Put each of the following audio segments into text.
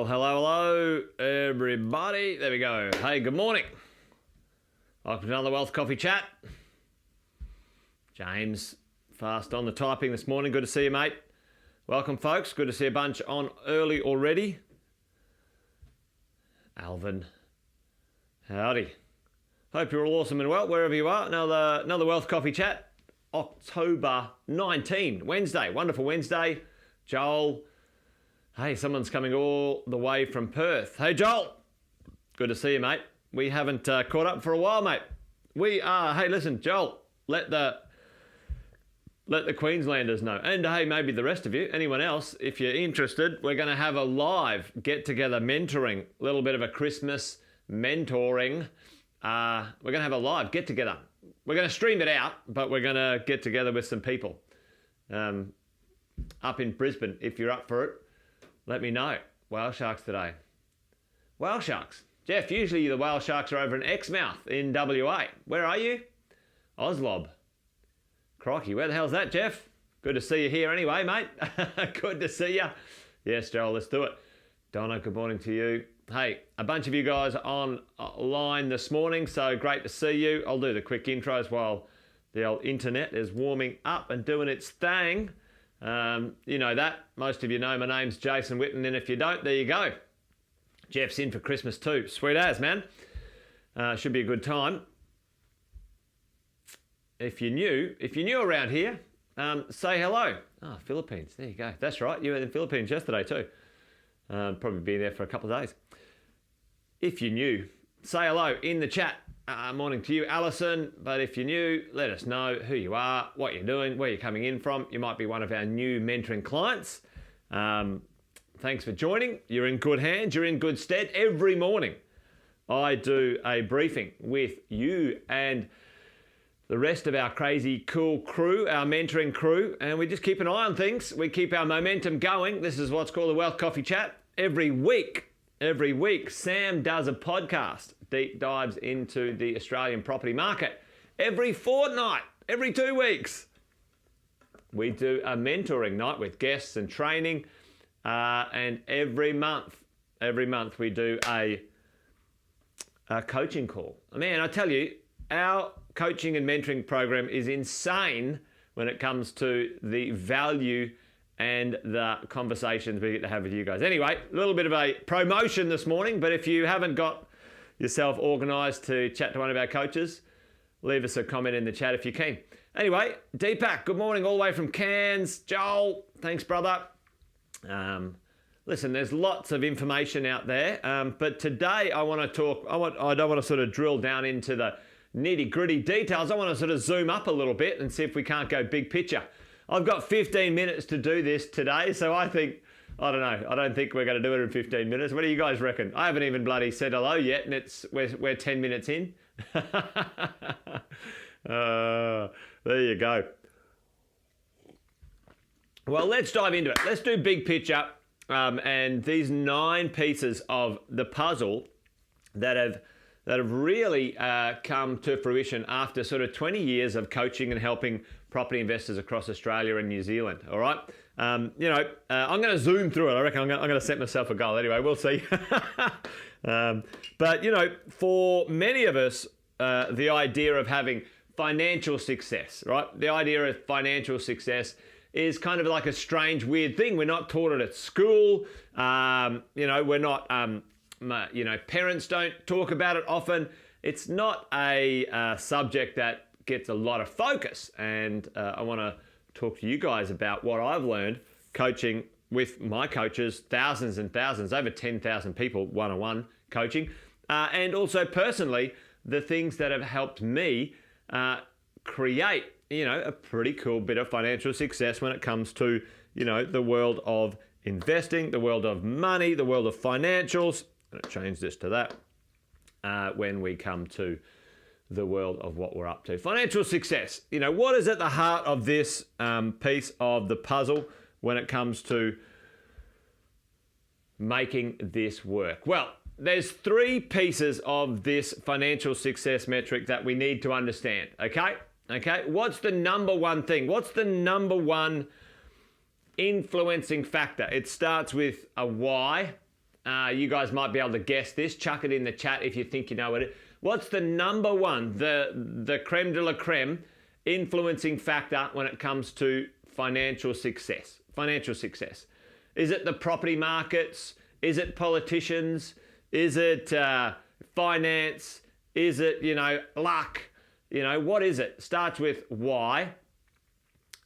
Well, hello, everybody. There we go. Hey, good morning. Welcome to another Wealth Coffee Chat. James, fast on the typing this morning. Good to see you, mate. Welcome, folks. Good to see a bunch on early already. Alvin, howdy. Hope you're all awesome and well, wherever you are. Another Wealth Coffee Chat. October 19, Wednesday. Wonderful Wednesday. Joel. Hey, someone's coming all the way from Perth. Hey, Joel. Good to see you, mate. We haven't caught up for a while, mate. We are. Hey, listen, Joel. Let the Queenslanders know. And hey, maybe the rest of you, anyone else, if you're interested, we're going to have a live get-together mentoring, a little bit of a Christmas mentoring. We're going to have a live get-together. We're going to stream it out, but we're going to get together with some people up in Brisbane. If you're up for it, let me know. Whale Sharks today. Whale Sharks. Jeff, usually the Whale Sharks are over in Exmouth in WA. Where are you? Oslob. Crikey, where the hell's that, Jeff? Good to see you here anyway, mate. Good to see you. Yes, Joel, let's do it. Donna, good morning to you. Hey, a bunch of you guys online this morning, so great to see you. I'll do the quick intros while the old internet is warming up and doing its thing. You know that. Most of you know my name's Jason Whitten, and if you don't, there you go. Jeff's in for Christmas too. Sweet as, man. Should be a good time. If you're new around here, say hello. Oh, Philippines. There you go. That's right. You were in the Philippines yesterday too. Probably been there for a couple of days. If you're new, say hello in the chat. Morning to you, Alison. But if you're new, let us know who you are, what you're doing, where you're coming in from. You might be one of our new mentoring clients. Thanks for joining. You're in good hands. You're in good stead. Every morning, I do a briefing with you and the rest of our crazy cool crew, our mentoring crew, and we just keep an eye on things. We keep our momentum going. This is what's called a Wealth Coffee Chat. Every week, Sam does a podcast, deep dives into the Australian property market. Every fortnight, every 2 weeks, we do a mentoring night with guests and training. And every month we do a coaching call. Man, I tell you, our coaching and mentoring program is insane when it comes to the value and the conversations we get to have with you guys. Anyway, a little bit of a promotion this morning, but if you haven't got yourself organised to chat to one of our coaches, leave us a comment in the chat if you can. Anyway, Deepak, good morning all the way from Cairns. Joel, thanks, brother. Listen, there's lots of information out there, but today I want to talk, I don't want to sort of drill down into the nitty-gritty details. I want to sort of zoom up a little bit and see if we can't go big picture. I've got 15 minutes to do this today, so I don't know. I don't think we're going to do it in 15 minutes. What do you guys reckon? I haven't even bloody said hello yet, and we're 10 minutes in. There you go. Well, let's dive into it. Let's do big picture, and these 9 pieces of the puzzle that have really come to fruition after sort of 20 years of coaching and helping property investors across Australia and New Zealand. All right, I'm going to zoom through it. I reckon I'm going to set myself a goal. Anyway, we'll see. But for many of us, the idea of having financial success, right? The idea of financial success is kind of like a strange, weird thing. We're not taught it at school. We're not, parents don't talk about it often. It's not a subject that gets a lot of focus. And I want to talk to you guys about what I've learned coaching with my coaches, thousands and thousands, over 10,000 people one-on-one coaching. And also personally, the things that have helped me create a pretty cool bit of financial success when it comes to, the world of investing, the world of money, the world of financials. I'm going to change this to that when we come to the world of what we're up to. Financial success. What is at the heart of this piece of the puzzle when it comes to making this work? Well, there's 3 pieces of this financial success metric that we need to understand, okay? Okay, what's the number one thing? What's the number one influencing factor? It starts with a why, You guys might be able to guess this. Chuck it in the chat if you think you know it. What's the number one, the creme de la creme, influencing factor when it comes to financial success? Financial success. Is it the property markets? Is it politicians? Is it finance? Is it, luck? What is it? Starts with Y.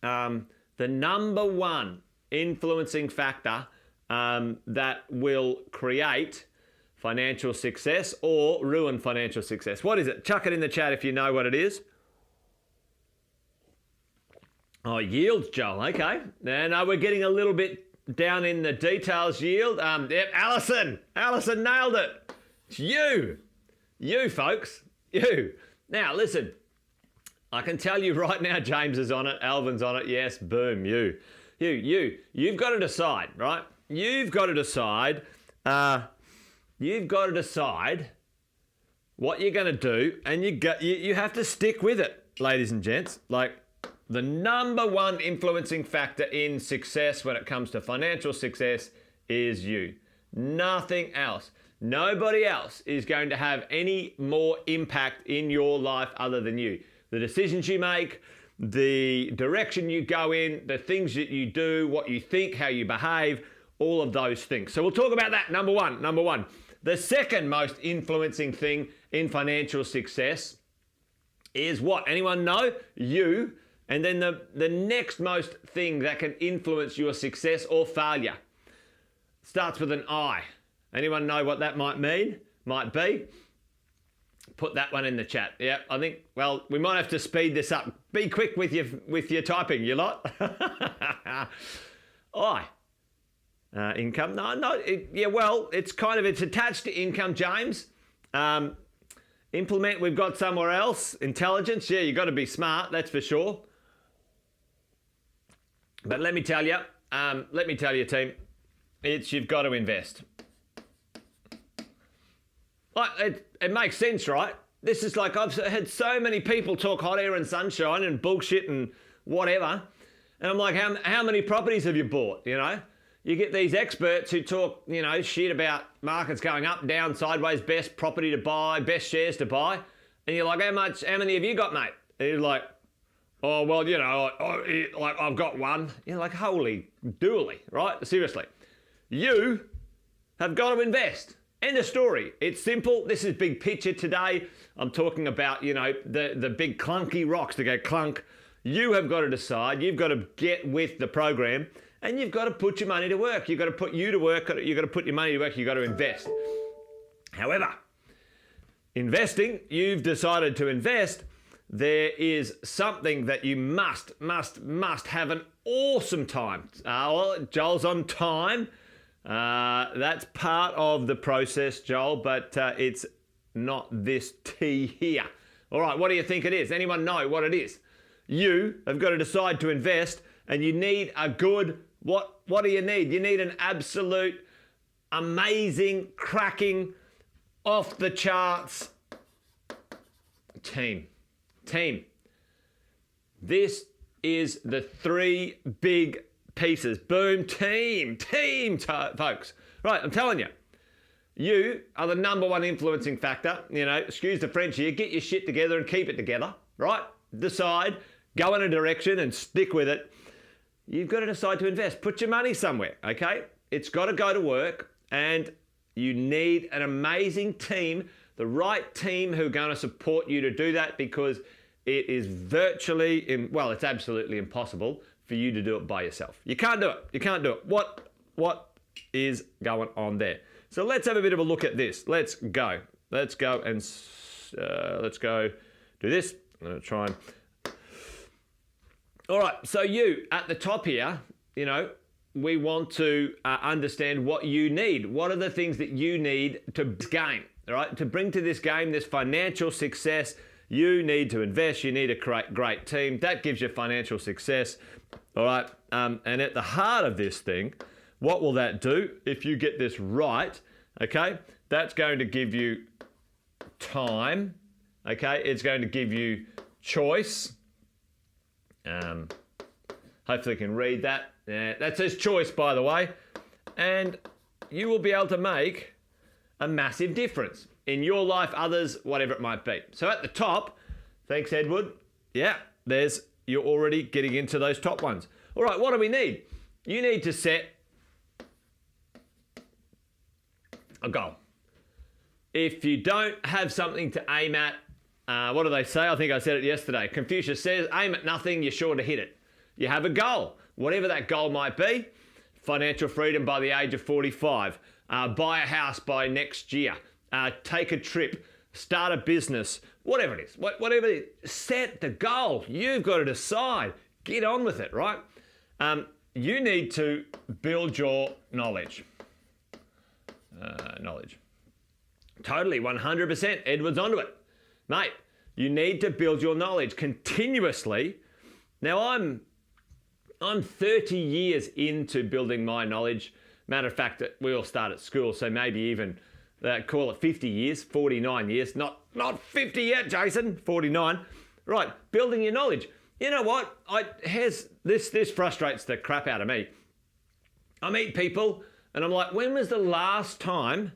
The number one influencing factor that will create financial success or ruin financial success. What is it? Chuck it in the chat if you know what it is. Oh, yields, Joel. Okay. Now we're getting a little bit down in the details. Yield. Yep, Alison. Alison nailed it. It's you. You, folks. You. Now, listen. I can tell you right now, James is on it. Alvin's on it. Yes, boom, you. You've got to decide, right? You've got to decide what you're going to do, and you have to stick with it, ladies and gents. Like, the number one influencing factor in success when it comes to financial success is you. Nothing else. Nobody else is going to have any more impact in your life other than you. The decisions you make, the direction you go in, the things that you do, what you think, how you behave, all of those things. So we'll talk about that. Number one. The second most influencing thing in financial success is what? Anyone know? You. And then the next most thing that can influence your success or failure starts with an I. Anyone know what that might mean? Might be? Put that one in the chat. Yeah, I think, well, we might have to speed this up. Be quick with your typing, you lot. I. Income. It's attached to income, James. Implement, we've got somewhere else. Intelligence, yeah, you've got to be smart, that's for sure. But let me tell you, team, you've got to invest. Like, it makes sense, right? This is like, I've had so many people talk hot air and sunshine and bullshit and whatever. And I'm like, how many properties have you bought, You get these experts who talk, shit about markets going up, down, sideways, best property to buy, best shares to buy. And you're like, how many have you got, mate? And you're like, oh, well, I've got one. You're like, holy dooly, right? Seriously. You have got to invest. End of story. It's simple. This is big picture today. I'm talking about, the big clunky rocks that go clunk. You have got to decide. You've got to get with the program and you've got to put your money to work. You've got to put you to work. You've got to put your money to work. You've got to invest. However, investing, you've decided to invest. There is something that you must have an awesome time. Joel's on time. That's part of the process, Joel, but it's not this tea here. All right, what do you think it is? Anyone know what it is? You have got to decide to invest, and you need a good, what do you need? You need an absolute, amazing, cracking, off the charts team. This is the three big pieces. Boom, team, folks. Right, I'm telling you, you are the number one influencing factor. Excuse the French here, get your shit together and keep it together, right? Decide, go in a direction and stick with it. You've got to decide to invest. Put your money somewhere, okay? It's got to go to work, and you need an amazing team, the right team who are going to support you to do that, because it is it's absolutely impossible for you to do it by yourself. You can't do it. What is going on there? So let's have a bit of a look at this. Let's go do this. I'm going to try and... All right, so you, at the top here, we want to understand what you need. What are the things that you need to game, all right? To bring to this game, this financial success, you need to invest. You need a great team. That gives you financial success, all right? And at the heart of this thing, what will that do if you get this right, okay? That's going to give you time, okay? It's going to give you choice. Hopefully you can read that. Yeah, that says choice, by the way. And you will be able to make a massive difference in your life, others, whatever it might be. So at the top, thanks, Edward. Yeah, you're already getting into those top ones. All right, what do we need? You need to set a goal. If you don't have something to aim at, what do they say? I think I said it yesterday. Confucius says, aim at nothing, you're sure to hit it. You have a goal, whatever that goal might be. Financial freedom by the age of 45. Buy a house by next year. Take a trip. Start a business. Whatever it is. Whatever it is. Set the goal. You've got to decide. Get on with it, right? You need to build your knowledge. Totally, 100%. Edward's onto it. Mate, you need to build your knowledge continuously. Now, I'm 30 years into building my knowledge. Matter of fact, we all start at school, so maybe even call it 50 years, 49 years. Not 50 yet, Jason, 49. Right, building your knowledge. You know what? This frustrates the crap out of me. I meet people and I'm like, when was the last time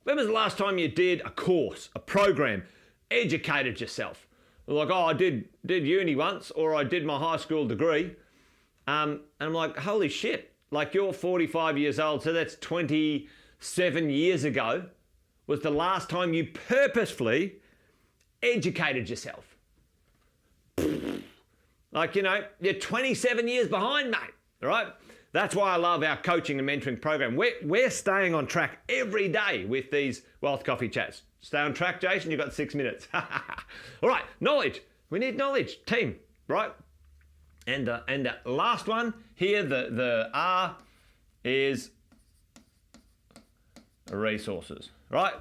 you did a course, a program, educated yourself? Like, oh, I did uni once, or I did my high school degree. And I'm like, holy shit, like you're 45 years old, so that's 27 years ago was the last time you purposefully educated yourself. Like, you're 27 years behind, mate, all right? That's why I love our coaching and mentoring program. We're staying on track every day with these Wealth Coffee Chats. Stay on track, Jason, you've got 6 minutes. All right, knowledge. We need knowledge, team, right? And the last one here, the R is resources, right?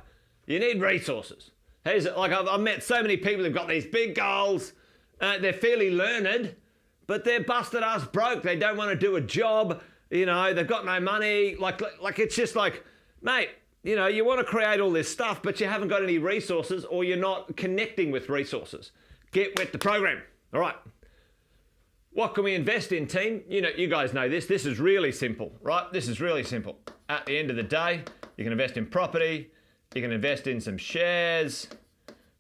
You need resources. I've met so many people who've got these big goals. They're fairly learned, but they're busted ass broke. They don't want to do a job. They've got no money. Like it's just like, mate, you want to create all this stuff, but you haven't got any resources, or you're not connecting with resources. Get with the program. All right. What can we invest in, team? You guys know this. This is really simple, right? This is really simple. At the end of the day, you can invest in property. You can invest in some shares.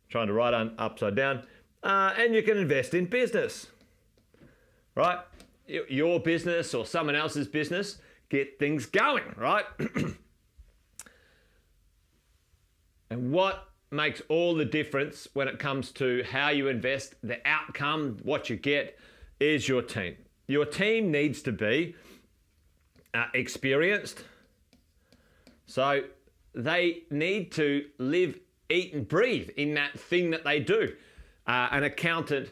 Trying to write on upside down. And you can invest in business, right? Your business or someone else's business. Get things going, right? And what makes all the difference when it comes to how you invest, the outcome, what you get, is your team. Your team needs to be experienced. So they need to live, eat and breathe in that thing that they do. An accountant,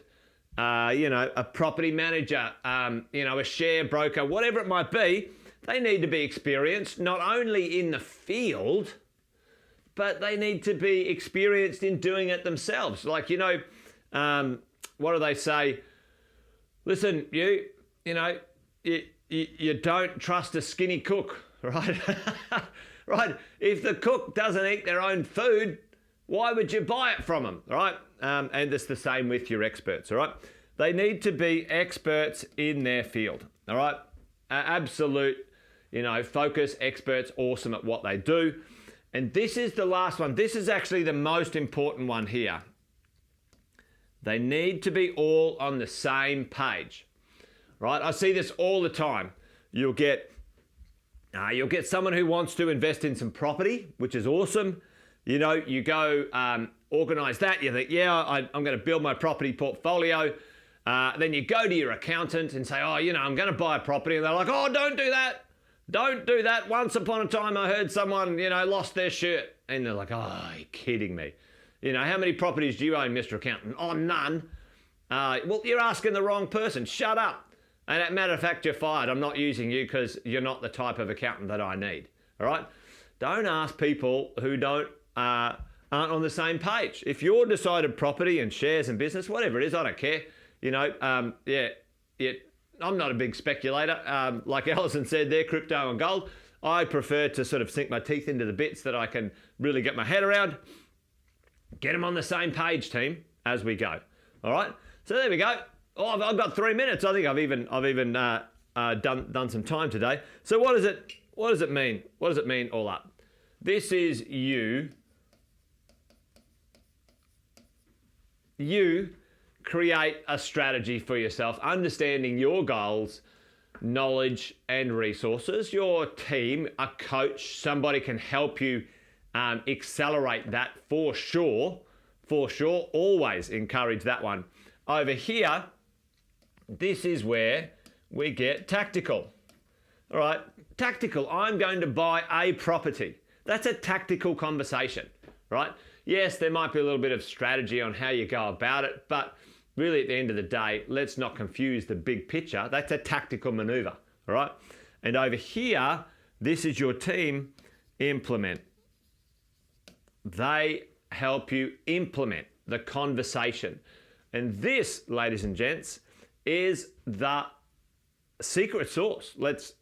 a property manager, a share broker, whatever it might be, they need to be experienced not only in the field, but they need to be experienced in doing it themselves. Like, what do they say? Listen, you don't trust a skinny cook, right? Right? If the cook doesn't eat their own food, why would you buy it from them, right? And it's the same with your experts, all right? They need to be experts in their field, all right? Absolute, focus, experts, awesome at what they do. And this is the last one. This is actually the most important one here. They need to be all on the same page, right? I see this all the time. You'll get someone who wants to invest in some property, which is awesome. You go organize that. You think, I'm going to build my property portfolio. Then you go to your accountant and say, I'm going to buy a property. And they're like, oh, don't do that. Don't do that. Once upon a time, I heard someone, lost their shirt. And they're like, oh, are you kidding me? How many properties do you own, Mr. Accountant? Oh, none. Well, you're asking the wrong person. Shut up. And as a matter of fact, you're fired. I'm not using you because you're not the type of accountant that I need. All right? Don't ask people who aren't on the same page. If you're decided property and shares and business, whatever it is, I don't care. I'm not a big speculator. Like Alison said, they're crypto and gold. I prefer to sort of sink my teeth into the bits that I can really get my head around. Get them on the same page, team, as we go. All right. So there we go. Oh, I've got 3 minutes. I think I've even done some time today. So what is it? What does it mean? What does it mean all up? This is you. You create a strategy for yourself, understanding your goals, knowledge and resources. Your team, a coach, somebody can help you accelerate that for sure. For sure, always encourage that one. Over here, this is where we get tactical. All right, tactical. I'm going to buy a property. That's a tactical conversation, right? Yes, there might be a little bit of strategy on how you go about it, but really at the end of the day, let's not confuse the big picture. That's a tactical maneuver, all right? And over here, this is your team implement. They help you implement the conversation. And this, ladies and gents, is the secret sauce. Let's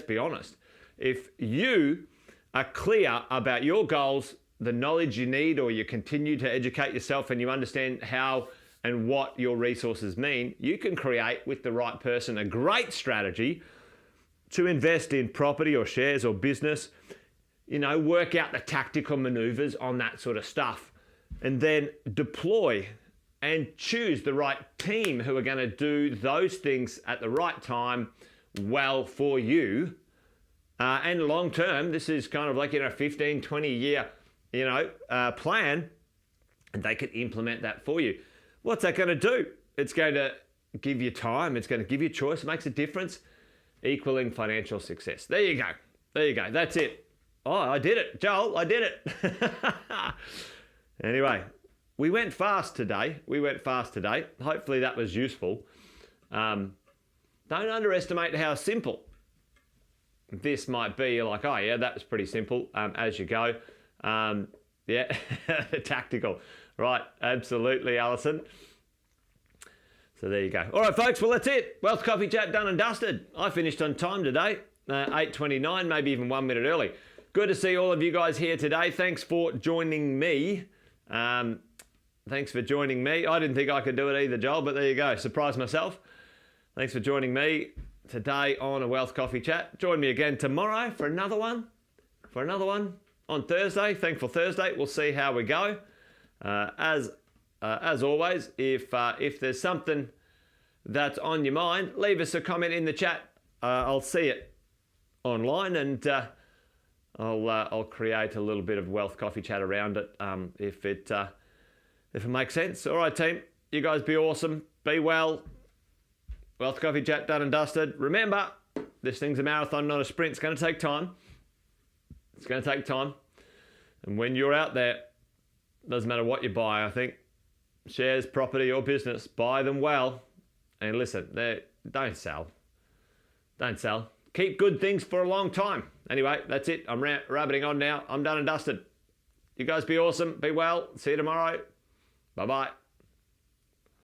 be honest. If you are clear about your goals, the knowledge you need, or you continue to educate yourself and you understand how and what your resources mean, you can create with the right person a great strategy to invest in property or shares or business, work out the tactical maneuvers on that sort of stuff, and then deploy and choose the right team who are going to do those things at the right time well for you. And long term, this is kind of like, 15, 20 year, plan, and they can implement that for you. What's that going to do? It's going to give you time. It's going to give you choice. It makes a difference, equaling financial success. There you go. There you go. That's it. Oh, I did it, Joel. I did it. Anyway, we went fast today. Hopefully that was useful. Don't underestimate how simple this might be. You're like, oh yeah, that was pretty simple as you go. Yeah, tactical. Right, absolutely, Alison. So there you go. All right, folks, well, that's it. Wealth Coffee Chat done and dusted. I finished on time today, 8:29, maybe even 1 minute early. Good to see all of you guys here today. Thanks for joining me. Thanks for joining me. I didn't think I could do it either, Joel, but there you go. Surprised myself. Thanks for joining me today on a Wealth Coffee Chat. Join me again tomorrow for another one. On Thursday, Thankful Thursday. We'll see how we go. As always, if there's something that's on your mind, leave us a comment in the chat. I'll see it online, and I'll create a little bit of Wealth Coffee Chat around it if it makes sense. All right, team. You guys be awesome. Be well. Wealth Coffee Chat done and dusted. Remember, this thing's a marathon, not a sprint. It's going to take time. It's going to take time. And when you're out there, doesn't matter what you buy, I think. Shares, property or business, buy them well. And listen, don't sell. Don't sell. Keep good things for a long time. Anyway, that's it. I'm rabbiting on now. I'm done and dusted. You guys be awesome. Be well. See you tomorrow. Bye-bye.